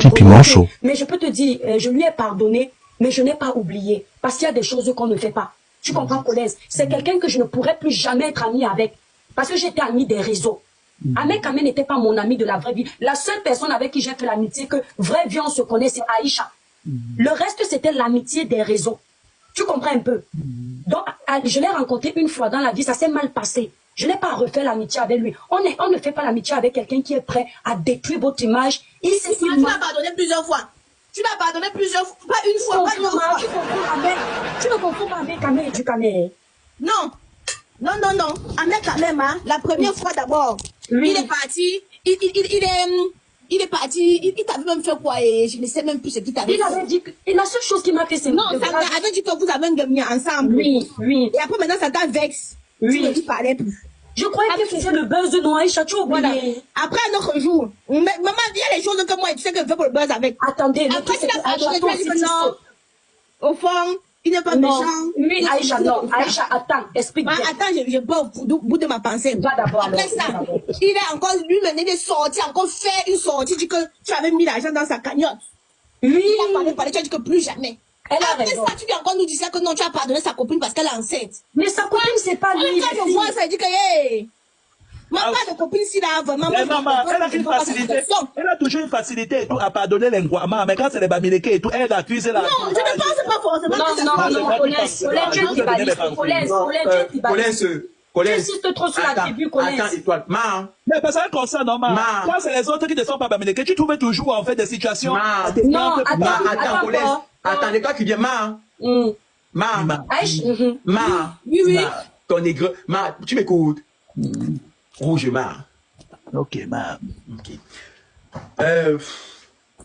petit piment chaud. Mais je peux te dire, je lui ai pardonné, mais je n'ai pas oublié. Parce qu'il y a des choses qu'on ne fait pas. Tu comprends, Colès? C'est quelqu'un que je ne pourrais plus jamais être ami avec. Parce que j'étais ami des réseaux. Ahmed Kamel n'était pas mon ami de la vraie vie. La seule personne avec qui j'ai fait l'amitié, que vraie vie on se connaît, c'est Aïcha. Le reste, c'était l'amitié des réseaux. Tu comprends un peu? Donc, je l'ai rencontré une fois dans la vie, ça s'est mal passé. Je n'ai pas refait l'amitié avec lui. On ne fait pas l'amitié avec quelqu'un qui est prêt à détruire votre image. Tu m'as pardonné plusieurs fois. Tu m'as pardonné plusieurs fois. Pas une fois, pas deux fois. Tu ne confonds pas avec Kamel et du Kamel. Non. Non, non, non. Ahmed Kamel, hein, la première fois d'abord, il est parti. Il est parti. Il t'avait même fait quoi? Et je ne sais même plus ce qu'il t'avait fait. Il avait dit que la seule chose qui m'a fait, c'est... Non, ça avait dit que vous avez un gagné ensemble. Oui, oui. Et après, maintenant, ça t'a vexe. Oui. Tu ne lui parlais plus. Je croyais qu'il faisait le buzz de Noaï Chateau. Voilà. Après un autre jour, maman, il y a les choses que moi, tu sais que je fais pour le buzz avec. Attendez, après, tu as pardonné, tu as dit que non. Au fond, il n'est pas méchant. Oui, Aïcha, non. Aïcha, attends, explique. Attends, je vais au bout de ma pensée. Va d'abord. Après ça, il est encore lui-même, il est sorti, encore fait une sortie, dit que tu avais mis l'argent dans sa cagnotte. Oui. Il a parlé, tu as dit que plus jamais. Après raison. ça, tu viens encore nous dire que non, tu as pardonné sa copine parce qu'elle est enceinte. Mais sa copine, c'est pas lui. Quand je vois ça, il dit que, hey, ma part de copine, si là, vraiment, elle a une facilité. Elle a toujours une facilité et tout à pardonner les Nguama, mais quand c'est les Bamileke et tout, elle accuse la. Non, je ne pense pas forcément. Tu insistes trop sur la tribu, Colès. Attends, Étoile. Mais parce que comme ça, non, quand c'est les autres qui ne sont pas Bamileke, tu trouves toujours en fait des situations. Non, attends, Colès. Attendez, toi qui viens, Oui. Ton nègre, tu m'écoutes. Rouge, Ok, Ok.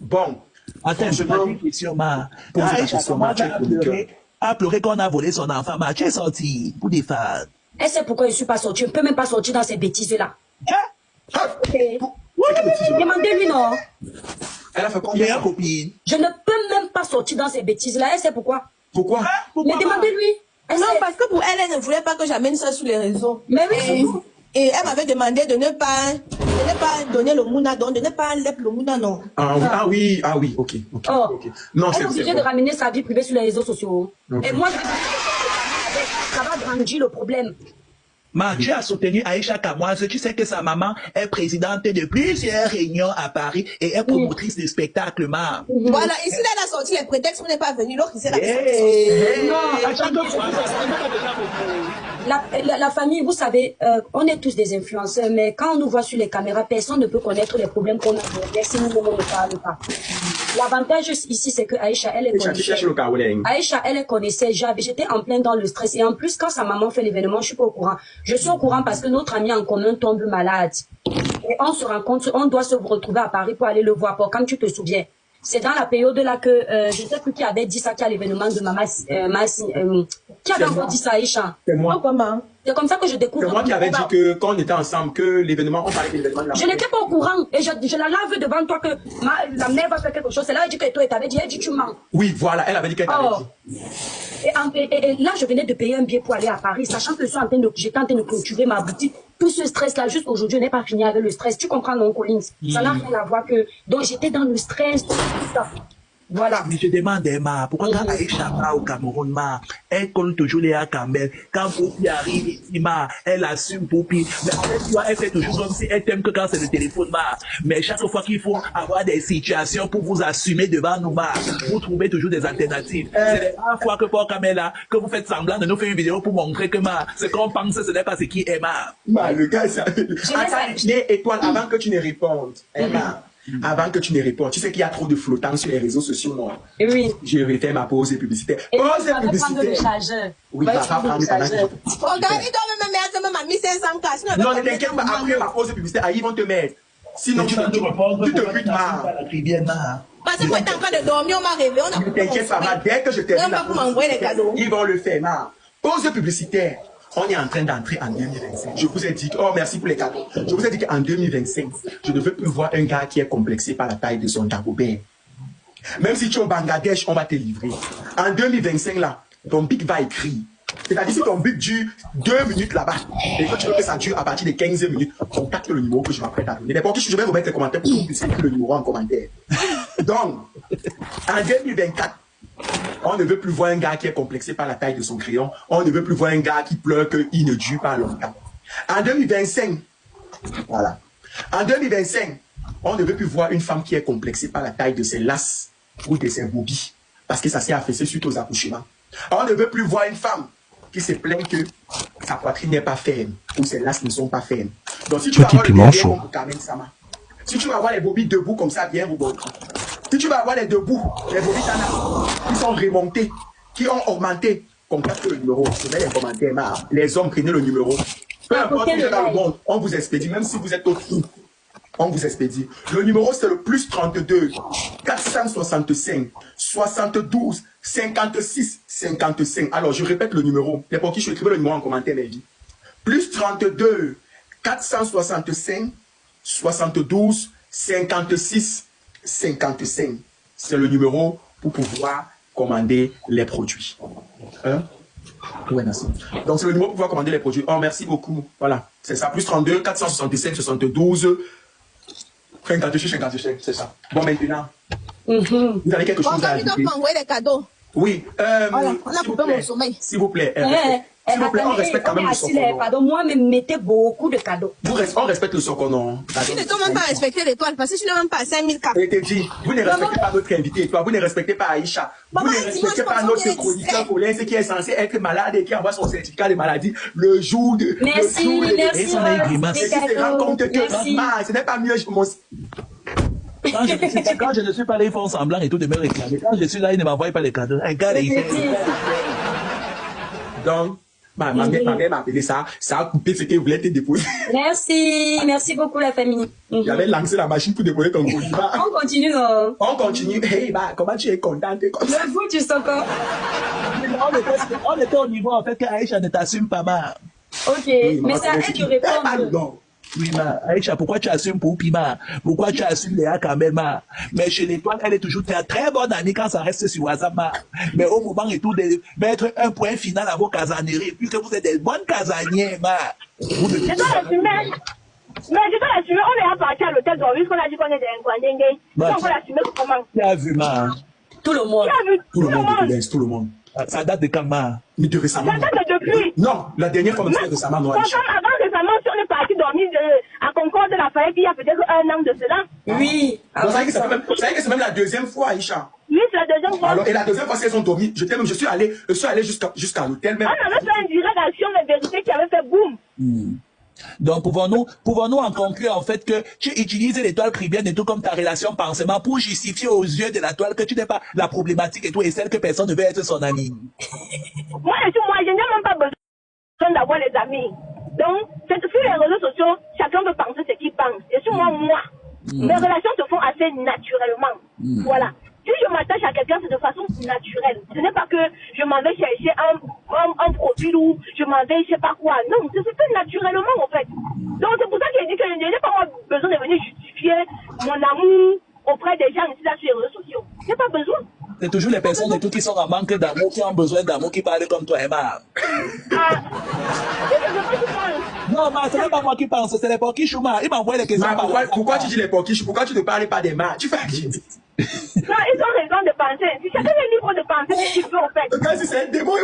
Bon. Attends, je pose une question, Aïcha a pleuré quand on a volé son enfant, tu es sorti pour des femmes. Elle sait pourquoi je ne suis pas sortie. Je ne peux même pas sortir dans ces bêtises-là. Demandez-lui, non. Elle a fait combien, copine? Je ne peux même pas sortir dans ces bêtises-là. Elle sait pourquoi. Pourquoi? Mais demandez-lui. Non, parce que pour elle, elle ne voulait pas que j'amène ça sur les réseaux. Mais oui, et elle m'avait demandé de ne pas donner le mouna, donc de ne pas lève le mouna, non. Ah oui, ok. Non, elle est obligée de ramener sa vie privée sur les réseaux sociaux. Et moi, ça va grandir le problème. Tu as soutenu Aïcha Kamoise, tu sais que sa maman est présidente de plusieurs réunions à Paris et est promotrice de spectacles, Voilà, ici, là, elle a sorti les prétextes, on n'est pas venu, l'autre, c'est la famille, vous savez, on est tous des influenceurs, mais quand on nous voit sur les caméras, personne ne peut connaître les problèmes qu'on a si nous ne parlons pas. L'avantage ici, c'est que Aïcha, elle est connaissée. Aïcha, elle est connaissée. J'étais en plein dans le stress. Et en plus, quand sa maman fait l'événement, je suis pas au courant. Je suis au courant parce que notre ami en commun tombe malade. Et on se rencontre, on doit se retrouver à Paris pour aller le voir. Quand tu te souviens. C'est dans la période là que, je ne sais plus qui avait dit ça, qui a l'événement de maman, qui avait encore dit ça, Aïcha? C'est moi. C'est comme ça que je découvre. C'est moi qui avais dit que quand on était ensemble, que l'événement, on parlait de l'événement de la Je n'étais pas au courant. Et je la lave devant toi que la mère va faire quelque chose. C'est là, elle dit que toi, elle t'avait dit, elle dit, tu mens. Oui, voilà, elle avait dit qu'elle t'avait dit. Et là, je venais de payer un billet pour aller à Paris, sachant que j'étais en train de clôturer ma boutique. Tout ce stress-là, juste aujourd'hui, je n'ai pas fini avec le stress. Tu comprends, non, Collins? Ça n'a rien à voir que... Donc, j'étais dans le stress, tout ça. Voilà. Mais je demande, pourquoi quand Aïcha va au Cameroun, elle compte toujours les Kamel. Quand Popi arrive ici, elle assume Popi. Mais en fait, elle fait toujours comme si elle t'aime que quand c'est le téléphone, mais chaque fois qu'il faut avoir des situations pour vous assumer devant nous, vous trouvez toujours des alternatives. C'est la première fois que pour Kamel, que vous faites semblant de nous faire une vidéo pour montrer que ce qu'on pense, ce n'est pas ce qui est le gars, ça... Attends, Étoile, avant que tu ne répondes, avant que tu ne répondes, tu sais qu'il y a trop de flottants sur les réseaux sociaux, non? Oui. Je vais faire ma pause publicitaire. Pause publicitaire. Le chargeur. Oui, va pas prendre le chargeur. Regarde, il doit même mettre même à 1500 cas. Non, ne t'inquiète pas, après ma pause publicitaire, ils vont te mettre. Sinon, tu te butes, Parce que moi, t'es en train de dormir, on m'a réveillé. Ne t'inquiète pas, dès que je termine la pause publicitaire, ils vont le faire, Pause publicitaire. On est en train d'entrer en 2025. Je vous ai dit, oh merci pour les cadeaux. Je vous ai dit qu'en 2025, je ne veux plus voir un gars qui est complexé par la taille de son dagobert. Même si tu es au Bangladesh, on va te livrer. En 2025, là, ton bic va écrire. C'est-à-dire si ton bic dure 2 minutes là-bas, et que tu veux que ça dure à partir de 15 minutes, contacte le numéro que je m'apprête à donner. N'importe qui, je vais vous mettre les commentaires pour que vous puissiez écrire le numéro en commentaire. Donc, en 2024, on ne veut plus voir un gars qui est complexé par la taille de son crayon. On ne veut plus voir un gars qui pleure qu'il ne dure pas longtemps. En 2025, voilà. En 2025, on ne veut plus voir une femme qui est complexée par la taille de ses lasses ou de ses boobies. Parce que ça s'est affaissé suite aux accouchements. On ne veut plus voir une femme qui se plaint que sa poitrine n'est pas ferme ou ses lasses ne sont pas fermes. Donc si tu vas avoir le derrière comme pour Carmen Sama, si tu vas avoir les boobies debout comme ça, bien rebondis. Si tu vas avoir les debout, les boobies qui sont remontés, qui ont augmenté, contacte le numéro. Je mets les commentaires, les hommes, prenez le numéro. Peu importe où vous êtes dans le monde, on vous expédie, même si vous êtes au trou. On vous expédie. Le numéro, c'est le plus 32 465 72 56 55. Alors, je répète le numéro. Les pour qui je écrivais le numéro en commentaire, mes vies. Plus 32 465 72 56 55. C'est le numéro pour pouvoir commander les produits. Hein? Ouais, merci. Donc, c'est le numéro pour pouvoir commander les produits. Oh, merci beaucoup. Voilà. C'est ça. Plus 32 465 72 56, c'est ça. Bon, maintenant, vous avez quelque chose à ajouter? On envoyer les cadeaux. Oui. On a coupé mon sommeil. S'il vous plaît. S'il vous plaît, on respecte quand même le Sokono. Pardon, moi, me mettez beaucoup de cadeaux. On respecte le Sokono. Tu ne dois même pas respecter l'étoile parce que tu n'as même pas 5000 cap. Je te dis, vous ne respectez pas notre invité, toi. Vous ne respectez pas Aïcha. Vous ne respectez pas notre chroniqueur Colin, qui est censé être malade et qui envoie son certificat de maladie le jour de. Merci, merci. Et qui se rend compte que ce n'est pas mieux. Quand je ne suis pas là, ils font semblant et tout de me réclamer. Quand je suis là, ils ne m'envoient pas les cadeaux. Un gars, il fait. Donc, ma mère m'a appelé ça. Ça a coupé ce qu'elle voulait te déposer. Merci, merci beaucoup la famille. J'avais lancé la machine pour déposer ton colis. On continue, non? On continue. Hey, comment tu es contente comme ça? Le vous, tu sais encore. On était au niveau, en fait, qu'Aïcha ne t'assume pas mal. Ok, oui, mais ça aide de répondre. Oui, Aïcha, pourquoi tu assumes pour Pima? Pourquoi tu assumes Léa quand même? Mais chez l'étoile, elle est toujours très bonne amie quand ça reste sur WhatsApp. Mais au moment et tout, de mettre un point final à vos casaniers, puisque vous êtes des bonnes casaniers, vous je dois l'assumer. Mais je dois l'assumer. On est apparti à l'hôtel d'Orvis, qu'on a dit qu'on est des Nkwandengue. Donc on va l'assumer comment? Tu as vu, Tout le monde. Tout le monde te connaît, tout le monde. Ça date de quand, Mais de récemment. Ça date de depuis. Non, la dernière fois, c'est récemment, non. Avant récemment, si on est parti dormir à Concorde de la Fayette, il y a peut-être 1 an de cela. Oui. Vous savez que c'est même la deuxième fois, Aïcha. Oui, c'est la deuxième fois. Alors, et la deuxième fois, si elles ont dormi, je suis allé jusqu'à l'hôtel même. On avait fait une direct action de vérité qui avait fait boum. Donc, pouvons-nous en conclure, en fait, que tu utilises l'étoile cribienne et tout comme ta relation pansement pour justifier aux yeux de la toile que tu n'es pas la problématique et tout, et celle que personne ne veut être son ami. Moi, je n'ai même pas besoin d'avoir les amis. Donc, sur les réseaux sociaux, chacun peut penser ce qu'il pense. Et sur moi, mes relations se font assez naturellement. Voilà. Si je m'attache à quelqu'un, c'est de façon naturelle. Ce n'est pas que je m'en vais chercher un profil ou je m'en vais je sais pas quoi. Non, ça se fait naturellement en fait. Donc c'est pour ça que je dis que je n'ai pas besoin de venir justifier mon amour auprès des gens ici là sur les réseaux sociaux. Je n'ai pas besoin. C'est toujours les personnes et tout qui sont en manque d'amour, qui ont besoin d'amour, qui parlent comme toi, Emma. Non, ce n'est pas moi qui pense, c'est les porquiches, il m'envoie les questions. Pourquoi tu dis les porquiches? Pourquoi tu ne parles pas des mains? Tu fais rien. Non, ils ont raison de penser. Si chacun est libre de penser ce qu'il veut, en fait. C'est un démon.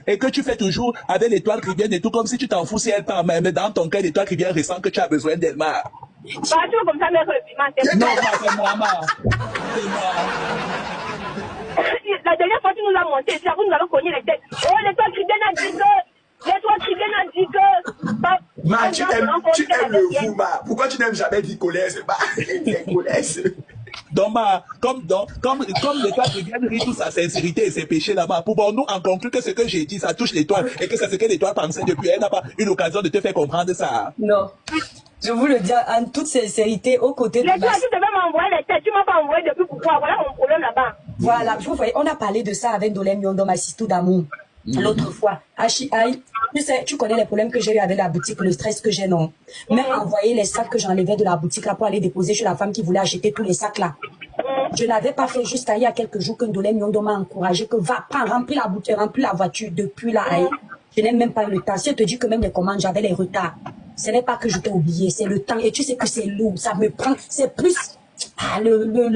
Et que tu fais toujours avec l'étoile qui vient et tout, comme si tu t'en fous si elle part, mais dans ton cœur, l'étoile qui vient ressent que tu as besoin d'elle, Bah, tu veux comme ça mettre le piment. Non, c'est moi, C'est moi. La dernière fois, tu nous as monté, c'est là où nous allons cogner les têtes. Oh, l'étoile qui vient a dit que. L'étoile qui vient a dit que. Tu aimes le vous, Pourquoi tu n'aimes jamais dit colère? C'est pas colère. Donc, comme l'étoile qui vient rit toute sa sincérité et ses péchés là-bas, pouvons-nous en conclure que ce que j'ai dit, ça touche l'étoile et que c'est ce que l'étoile pensait depuis. Elle n'a pas eu l'occasion de te faire comprendre ça. Non. Je vous le dis en toute sincérité, aux côtés de l'étoile, tu devais m'envoyer les têtes, tu m'as pas envoyé depuis pourquoi? Voilà mon problème là-bas. Voilà, vous voyez, on a parlé de ça avec Dolem Yondo, ma sistou d'amour, l'autre fois. Tu sais, tu connais les problèmes que j'ai eu avec la boutique, le stress que j'ai, non? Même envoyer les sacs que j'enlevais de la boutique là pour aller déposer chez la femme qui voulait acheter tous les sacs là. Je n'avais pas fait jusqu'à il y a quelques jours que Dolem Yondo m'a encouragé que va, prends, remplis la boutique, remplis la voiture depuis là. Je n'ai même pas eu le temps. Si je te dis que même les commandes, j'avais les retards. Ce n'est pas que je t'ai oublié, c'est le temps. Et tu sais que c'est lourd, ça me prend, c'est plus. Ah,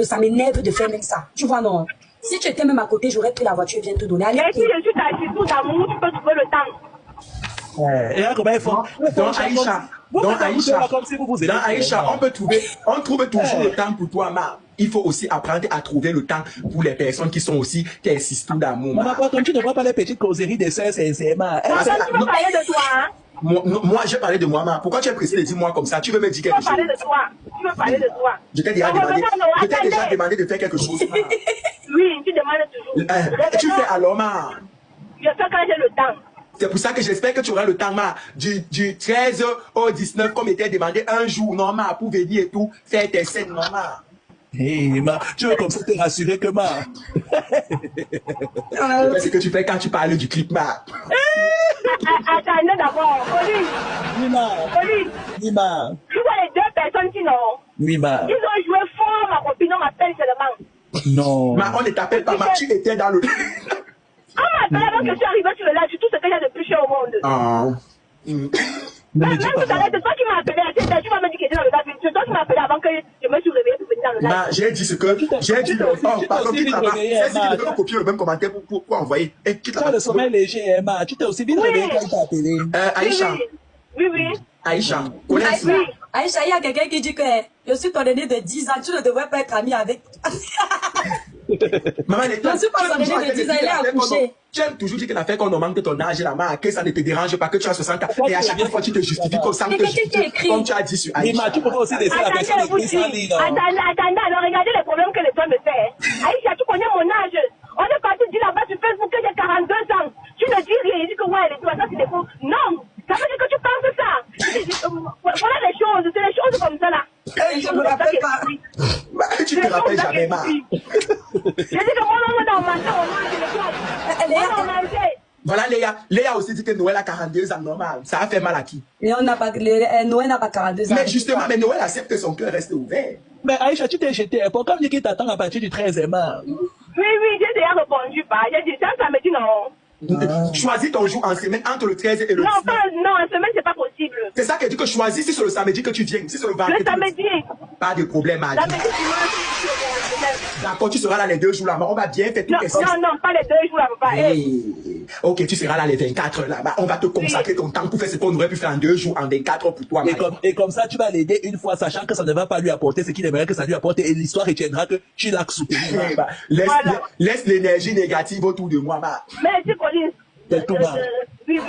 ça m'énerve de faire même ça. Tu vois, non. Si tu étais même à côté, j'aurais pris la voiture et viens te donner. Allez, mais si je suis ta discours d'amour, tu peux trouver le temps. Et là, comment ils font? Donc, Aïcha, on trouve toujours le temps pour toi, ma. Il faut aussi apprendre à trouver le temps pour les personnes qui sont aussi tes sisters d'amour. Maman, comme tu ne vois pas les petites causeries des sœurs, c'est ma. Tu veux parler de toi, hein? Moi, j'ai parlé de moi, ma. Pourquoi tu es pressé de dire moi comme ça? Tu veux me dire quelque chose? Tu veux parler de toi. Je t'ai déjà demandé de faire quelque chose, ma. Oui, tu demandes toujours. Tu fais alors, ma. Je fais quand j'ai le temps. C'est pour ça que j'espère que tu auras le temps, ma. Du 13 au 19, comme était demandé un jour, non, ma, pour venir et tout, faire tes scènes, non, ma. Hé, ma, tu veux comme ça te rassurer que ma. C'est ce que tu fais quand tu parles du clip, ma. Attendez d'abord, Pauline. Oui, ma. Pauline. Oui, ma. Tu vois les deux personnes qui n'ont. Oui, ma. Ils ont joué fort, ma copine, on m'appelle seulement. Non. Ma, on ne t'appelle pas, ma, tu étais dans le... On m'appelle avant que je suis arrivée sur le live, c'est tout ce que j'ai de plus cher au monde. Ah. Même tout à l'heure, c'est toi qui m'as appelé, tu m'as dit qu'il était dans le live, c'est toi qui m'as appelé avant que je me suis réveillée pour venir dans le live. Ma, j'ai dit ce que... J'ai dit... Oh, pardon, quitte là-bas. C'est ce qui devait copier le même commentaire pour envoyer. Tu as le sommeil léger, ma. Tu t'es aussi vite réveillé quand il t'a appelé. Aïcha. Oui. Aïcha, connais ça. Aïcha, il y a quelqu'un qui dit que je suis ton aîné de 10 ans, tu ne devrais pas être ami avec. Maman, je suis pas ton aîné de 10 ans, il est accouché. Tu aimes toujours dire que l'affaire qu'on augmente ton âge là-bas, que ça ne te dérange pas, que tu as 60 ans. Et à chaque fois, tu te justifies comme ça, comme tu as dit sur Aïcha. Mais tu peux aussi laisser la personne écrire ça, Attendez, alors regardez les problèmes que les gens me font. Aïcha, tu connais mon âge. On est parti dire là-bas sur Facebook que j'ai 42 ans. Tu ne dis rien, il dit que ouais, les ça c'est des faux. Non, ça veut dire que tu penses ça. Voilà les choses, c'est les choses comme ça là. Je me rappelle pas. Tu te rappelles jamais, ma. J'ai dit que moi, on a mangé. Voilà, Léa aussi dit que Noël a 42 ans, normal. Ça a fait mal à qui? Noël n'a pas 42 ans. Mais justement, mais Noël accepte que son cœur reste ouvert. Mais Aïcha, tu t'es jeté. Pourquoi dire qu'il t'attend à partir du 13e mois? Oui, j'ai déjà répondu, j'ai dit ça me dit non. Choisis ton jour en semaine entre le 13 et le 19. Non, en semaine, c'est pas possible. C'est ça qu'elle dit que choisis si c'est le samedi que tu viens, si c'est le vendredi. Le samedi. Pas de problème, Adi. D'accord, tu seras là les 2 jours là-bas. On va bien faire tout. Non, pas les 2 jours là-bas. Hey. Ok, tu seras là les 24 heures là-bas. On va te consacrer ton temps pour faire ce qu'on aurait pu faire en 2 jours, en 24 heures pour toi. Et comme ça, tu vas l'aider une fois, sachant que ça ne va pas lui apporter ce qu'il aimerait que ça lui apporte. Et l'histoire retiendra que tu l'as soutenu. Laisse l'énergie négative autour de moi, ma. Merci, Pauline. Oui. Il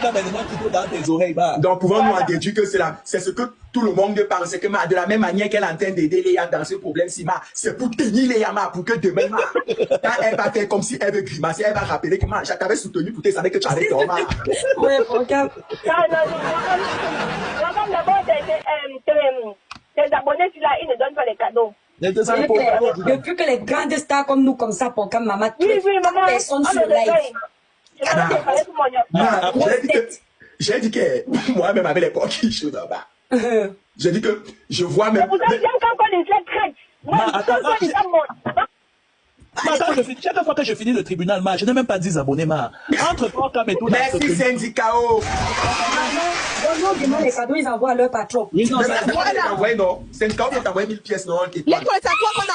va maintenant plutôt dans tes oreilles, ma. Donc, pouvons-nous en déduire que c'est ce que tout le monde pense, que ma, de la même manière qu'elle est en train d'aider Léa dans ce problème-ci, ma, c'est pour tenir Léa, ma, pour que demain, ma, quand elle va faire comme si elle veut grimacer, elle va rappeler que, ma, je t'avais soutenu pour te savoir que tu avais tort, ma. Ouais, regarde. D'abord, tes abonnés, là, ils ne donnent pas les cadeaux. Depuis que les grandes stars comme nous, comme ça, pour comme maman, maman, personne sur live. J'ai dit que moi-même avec les porcs qui jouent là-bas. J'ai dit que je vois même. Vous avez bien quand on les traite. Moi, chaque fois que je finis le tribunal, je n'ai même pas 10 abonnés, entre Porcam et tout. Merci, Syndicao. Non, les cadeaux, ils envoient à leur patron. Oui, non, non. Syndicao peut t'envoyer 1000 pièces, non? Les quoi, c'est à toi qu'on a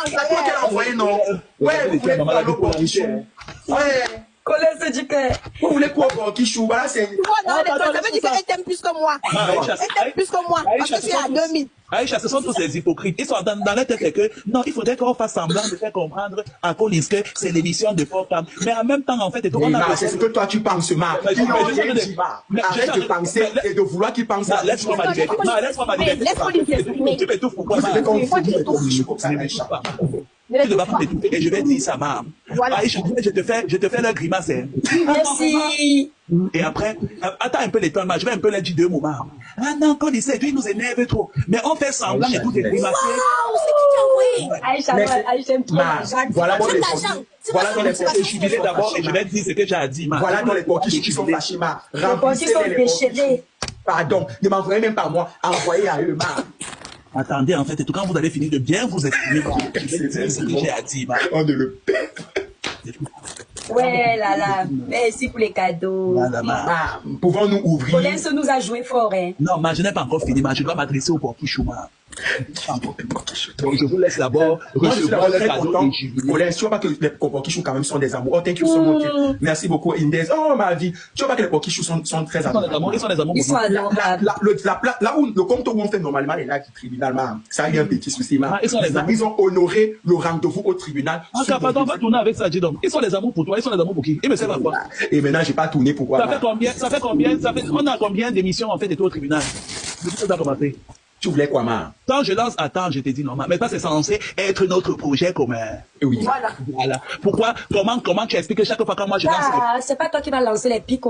envoyé, non? Ouais, vous voulez pas le porquichou? Ouais. Collègue syndicat. Vous voulez quoi, porquichou? Voilà, c'est. Non, ça veut dire qu'elle t'aime plus que moi. Elle t'aime plus que moi. Parce que c'est à 2000. Aïcha, ce sont tous des hypocrites. Ils sont dans la tête que non, il faudrait qu'on fasse semblant de faire comprendre à Collins que c'est l'émission de Porcam. Mais en même temps, en fait, c'est ce que toi tu penses, Marc. Arrête de penser et de vouloir qu'il pense. Laisse-moi ma liberté. Tu peux tout foutre. Tu ne vas pas t'étouffer et je vais dire ça, ma. Aïcha, je te fais leur grimace. Merci. Et après, attends un peu les temps, je vais un peu leur dire 2 moments. Ah non, quand il sait, lui nous énerve trop. Mais on fait semblant et tout est grimacé. Waouh, c'est qui t'a envoyé? Aïcha aime trop. Voilà dans les Voilà dans les je suis vidé d'abord et je vais dire ce que j'ai dit, ma. Voilà dans les porquichous qui sont fâchés, ma. Les porquichous sont déchaînés. Pardon, ne m'envoyez même pas moi, envoyez à eux, ma. Attendez, en fait, et tout quand vous allez finir de bien vous exprimer, je vais dire ce que j'ai à dire, ma. On ne le pète. Ouais, là. Merci pour les cadeaux. Pouvons-nous ouvrir? Colin nous a joué fort, hein. Non, je n'ai pas encore fini, je dois m'adresser au porquichou, ma. Donc, je vous laisse d'abord recevoir le cadeau et jubiler. Colin, tu vois pas que les Pokichou quand même sont des amours. Oh, thank you so much. Merci beaucoup, Indes. Oh, ma vie. Tu vois pas que les Pokichou sont très amours. Ils sont des amours. Ils sont adorables. Là où le compte où on fait normalement les là qui tribunal, ça a eu un petit souci. Ils ont honoré le rendez-vous au tribunal. Pardon, on va tourner avec ça, Jidom. Ils sont des amours pour toi, ils sont des amours pour qui? Et mais c'est pas quoi. Et maintenant, j'ai pas tourné pourquoi. On a combien d'émissions en fait et tout au tribunal? Depuis que ça a commencé. Tu voulais quoi, ma? Quand je lance, attends, je t'ai dit normal. Mais ça, c'est censé être notre projet commun. Oui. Voilà. Pourquoi, comment tu expliques que chaque fois quand moi je lance. C'est pas toi qui vas lancer les pics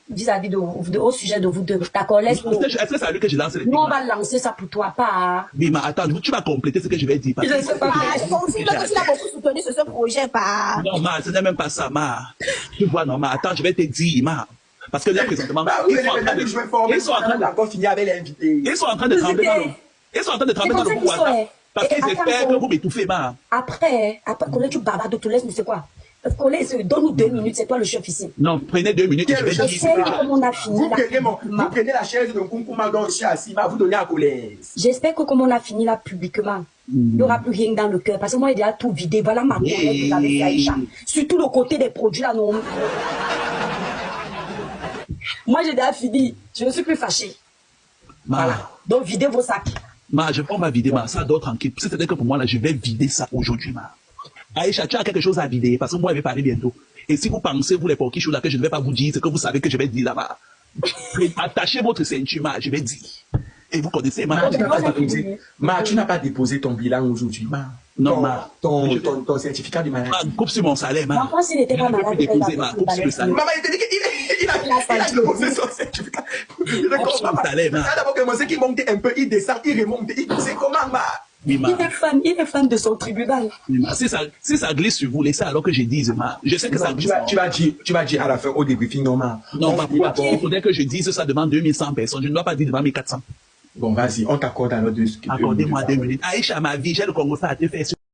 vis-à-vis au sujet de vous deux. D'accord, laisse-nous. Est-ce que c'est à lui que je lance les pics? Nous, on va lancer ça pour toi, pas. Oui, mais attends, tu vas compléter ce que je vais dire. Je sais pas. Je confirme que tu l'as beaucoup soutenu sur ce projet, pas. Non, ma, ce n'est même pas ça, ma. Tu vois, non, ma, attends, je vais te dire, ma. Parce que là, présentement, ils sont en train de trembler dans le. Ils sont en train de trembler dans le pouvoir. Parce qu'ils espèrent que vous m'étouffez, ma. Après, Colin, tu bavardes, tu laisses, mais c'est quoi? Colin, donne-nous 2 minutes, c'est toi le chef ici. Non, prenez 2 minutes et je vais dire. Je sais comme on a fini. Vous prenez la chaise de Kunkouma dont je suis assis, vous donnez à Colin. J'espère que comme on a fini là publiquement, il n'y aura plus rien dans le cœur. Parce que moi, il a tout vidé. Voilà ma collègue que j'avais fait Aïcha. Surtout le côté des produits là, non. Moi, j'ai déjà fini. Je ne suis plus fâchée. Voilà. Donc, videz vos sacs. On va vider, ma. Ça dort tranquille. C'est-à-dire que pour moi, là, je vais vider ça aujourd'hui, ma. Aïcha, tu as quelque chose à vider parce que moi, je vais parler bientôt. Et si vous pensez, vous les Pokichou là, que je ne vais pas vous dire ce que vous savez que je vais dire là-bas, attachez votre ceinture, ma. Je vais dire. Et vous connaissez, ma. Tu n'as pas déposé ton bilan aujourd'hui, ma. Non, ma. Ton certificat du mariage. Coupe sur mon salaire, ma. Moi, s'il n'était pas malade, déposer, ma. Coupe sur le salaire. Maman, il te dit qu'il a déposé son certificat. Il ne comprend pas. D'abord commencé qu'il monte un peu, il descend, il remonte. C'est comment, ma? Oui, ma. Il est fan de son tribunal. Oui, ma. Si ça glisse sur vous, laissez alors que je dise, ma. Je sais que ça glisse. Tu vas dire à la fin au débriefing, non, ma. Non, ma. Il faudrait que je dise ça devant 2100 personnes. Je ne dois pas dire devant 1400. Bon, vas-y, on t'accorde alors 2 minutes. Accordez-moi 2 minutes. Aïcha, ma vie, j'ai le Congo, ça a été fait.